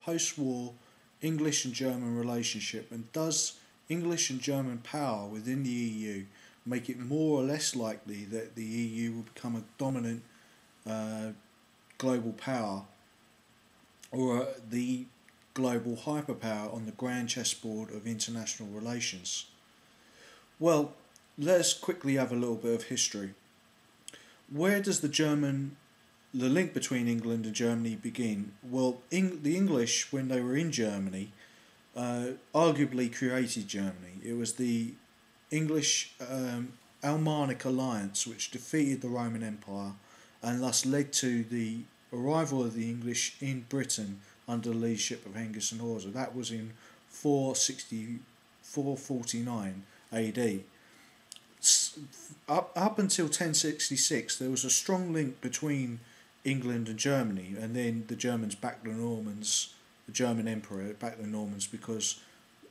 post-war English and German relationship, and does English and German power within the EU make it more or less likely that the EU will become a dominant global power, or the global hyperpower on the grand chessboard of international relations? Well, let's quickly have a little bit of history. Where does the link between England and Germany begin? Well, the English, when they were in Germany, arguably created Germany. It was the English Alemannic alliance which defeated the Roman Empire and thus led to the arrival of the English in Britain under the leadership of Hengist and Horsa. That was in 449 AD. Up until 1066, there was a strong link between England and Germany, and then the Germans backed the Normans, the German Emperor backed the Normans because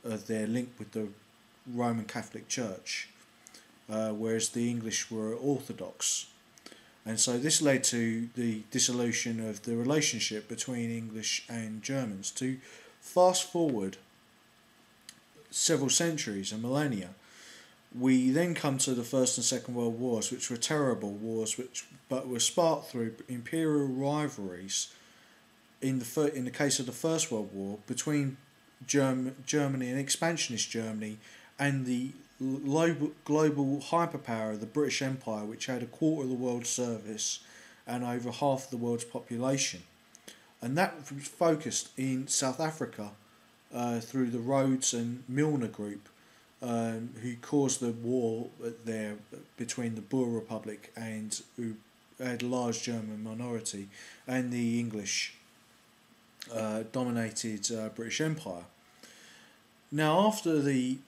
of their link with the Roman Catholic Church, whereas the English were Orthodox. And so this led to the dissolution of the relationship between English and Germans. To fast forward several centuries and millennia, we then come to the First and Second World Wars, which were terrible wars, but were sparked through imperial rivalries. In the case of the First World War, between Germany and expansionist Germany and the global hyperpower of the British Empire, which had a quarter of the world's service and over half of the world's population. And that was focused in South Africa through the Rhodes and Milner group, who caused the war there between the Boer Republic, and who had a large German minority, and the English dominated British Empire. Now, after the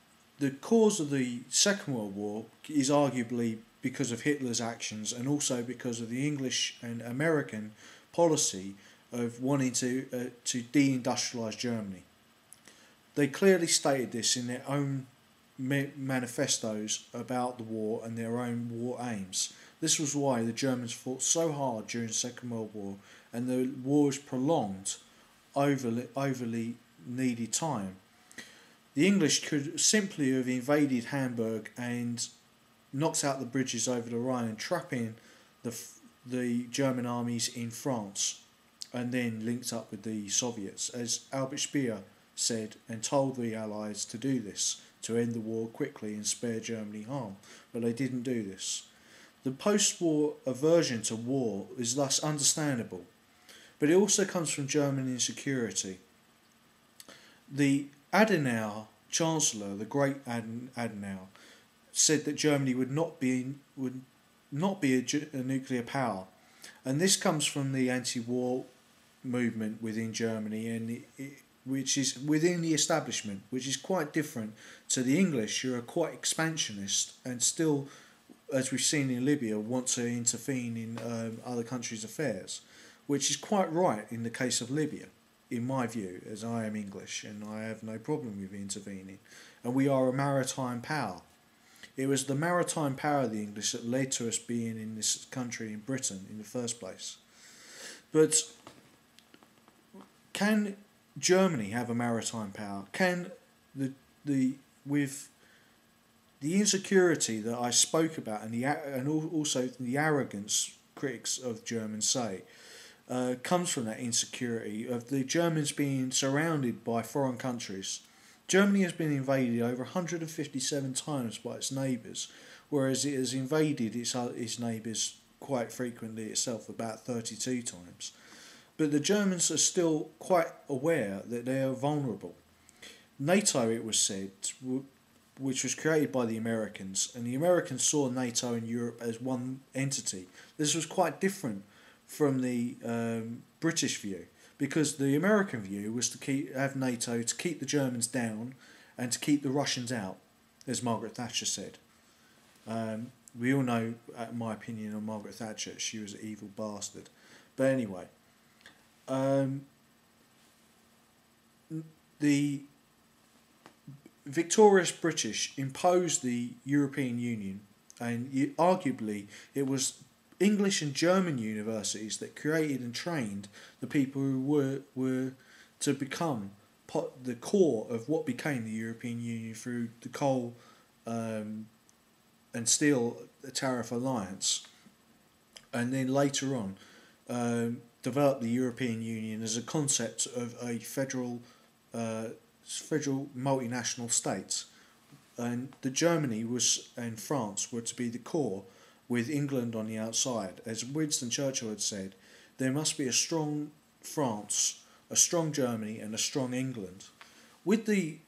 cause of the Second World War is arguably because of Hitler's actions, and also because of the English and American policy of wanting to deindustrialise Germany. They clearly stated this in their own manifestos about the war and their own war aims. This was why the Germans fought so hard during the Second World War, and the war was prolonged overly needed time. The English could simply have invaded Hamburg and knocked out the bridges over the Rhine and trapping the German armies in France, and then linked up with the Soviets, as Albert Speer said, and told the Allies to do this, to end the war quickly and spare Germany harm. But they didn't do this. The post-war aversion to war is thus understandable, but it also comes from German insecurity. The Adenauer Chancellor, the great Adenauer, said that Germany would not be a nuclear power, and this comes from the anti-war movement within Germany, and which is within the establishment, which is quite different to the English, who are quite expansionist and still, as we've seen in Libya, want to intervene in other countries' affairs, which is quite right in the case of Libya, in my view, as I am English and I have no problem with intervening. And we are a maritime power. It was the maritime power of the English that led to us being in this country, in Britain, in the first place. But can Germany have a maritime power? Can with the insecurity that I spoke about, and also the arrogance critics of Germans say, comes from that insecurity of the Germans being surrounded by foreign countries. Germany has been invaded over 157 times by its neighbours, whereas it has invaded its neighbours quite frequently itself, about 32 times. But the Germans are still quite aware that they are vulnerable. NATO, it was said, which was created by the Americans, and the Americans saw NATO and Europe as one entity. This was quite different from the British view, because the American view was to have NATO to keep the Germans down and to keep the Russians out, as Margaret Thatcher said. We all know my opinion on Margaret Thatcher. She was an evil bastard. But anyway, the victorious British imposed the European Union, and arguably it was English and German universities that created and trained the people who were to become the core of what became the European Union through the coal and steel tariff alliance, and then later on developed the European Union as a concept of a federal multinational state, and the Germany was and France were to be the core, with England on the outside. As Winston Churchill had said, there must be a strong France, a strong Germany, and a strong England. With the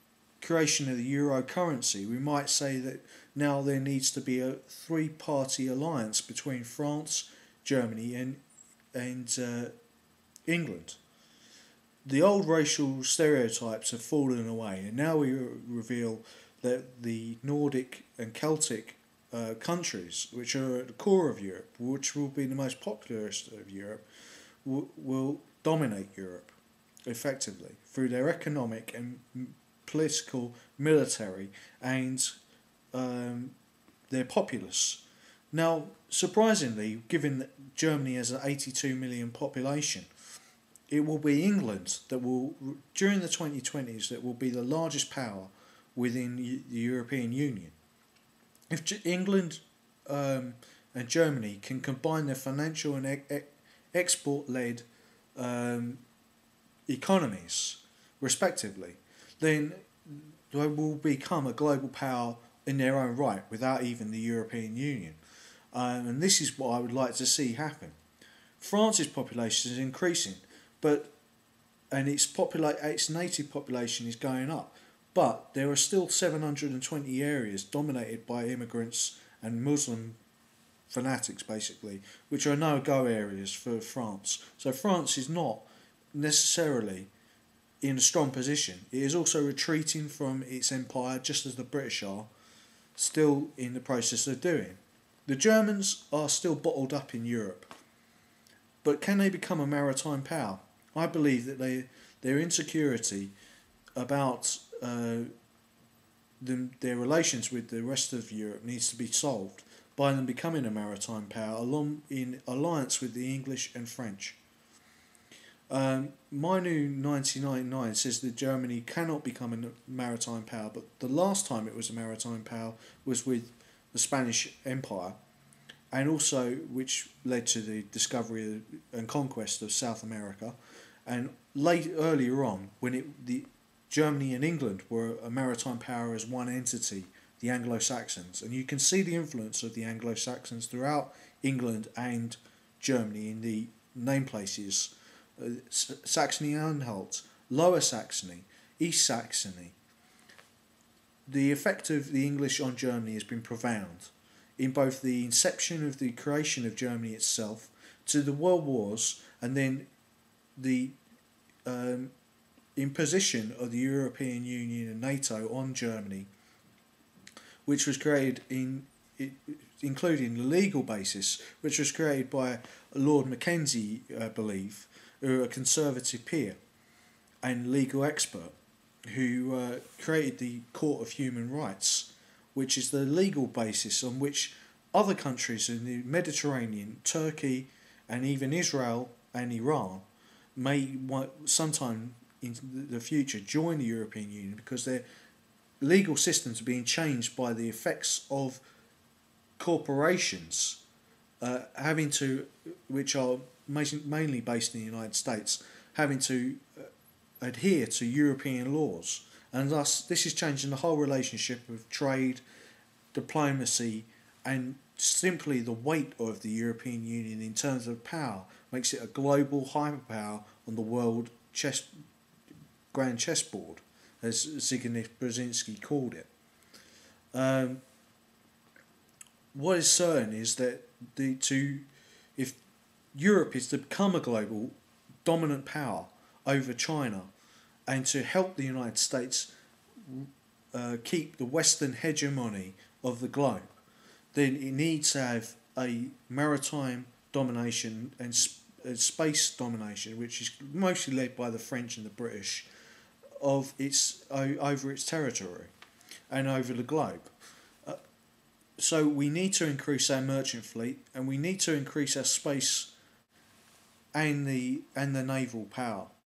creation of the euro currency, we might say that now there needs to be a three-party alliance between France, Germany, and England. The old racial stereotypes have fallen away, and now we reveal that the Nordic and Celtic countries, which are at the core of Europe, which will be the most populous of Europe, will dominate Europe effectively through their economic and political, military, and their populace. Now, surprisingly, given that Germany has an 82 million population, it will be England that will, during the 2020s, that will be the largest power within the European Union. If England and Germany can combine their financial and export-led economies, respectively, then they will become a global power in their own right without even the European Union. And this is what I would like to see happen. France's population is increasing, and its native population is going up, but there are still 720 areas dominated by immigrants and Muslim fanatics, basically, which are no-go areas for France. So France is not necessarily in a strong position. It is also retreating from its empire, just as the British are still in the process of doing. The Germans are still bottled up in Europe, but can they become a maritime power? I believe that their insecurity about their relations with the rest of Europe needs to be solved by them becoming a maritime power, along in alliance with the English and French. Minu 1999 says that Germany cannot become a maritime power, but the last time it was a maritime power was with the Spanish Empire, and also which led to the discovery and conquest of South America, and earlier on when Germany and England were a maritime power as one entity, the Anglo-Saxons, and you can see the influence of the Anglo-Saxons throughout England and Germany in the name places. Saxony-Anhalt, Lower Saxony, East Saxony. The effect of the English on Germany has been profound, in both the inception of the creation of Germany itself, to the World Wars, and then the imposition of the European Union and NATO on Germany, which was created including the legal basis, which was created by Lord Mackenzie, I believe, a conservative peer and legal expert, who created the Court of Human Rights, which is the legal basis on which other countries in the Mediterranean, Turkey, and even Israel and Iran may sometime in the future join the European Union, because their legal systems are being changed by the effects of corporations which are mainly based in the United States, having to adhere to European laws, and thus this is changing the whole relationship of trade, diplomacy, and simply the weight of the European Union in terms of power makes it a global hyperpower on the world grand chessboard, as Zbigniew Brzezinski called it. What is certain is that if Europe is to become a global dominant power over China, and to help the United States keep the Western hegemony of the globe, then it needs to have a maritime domination and space domination, which is mostly led by the French and the British, over its territory and over the globe. So we need to increase our merchant fleet, and we need to increase our space and the naval power.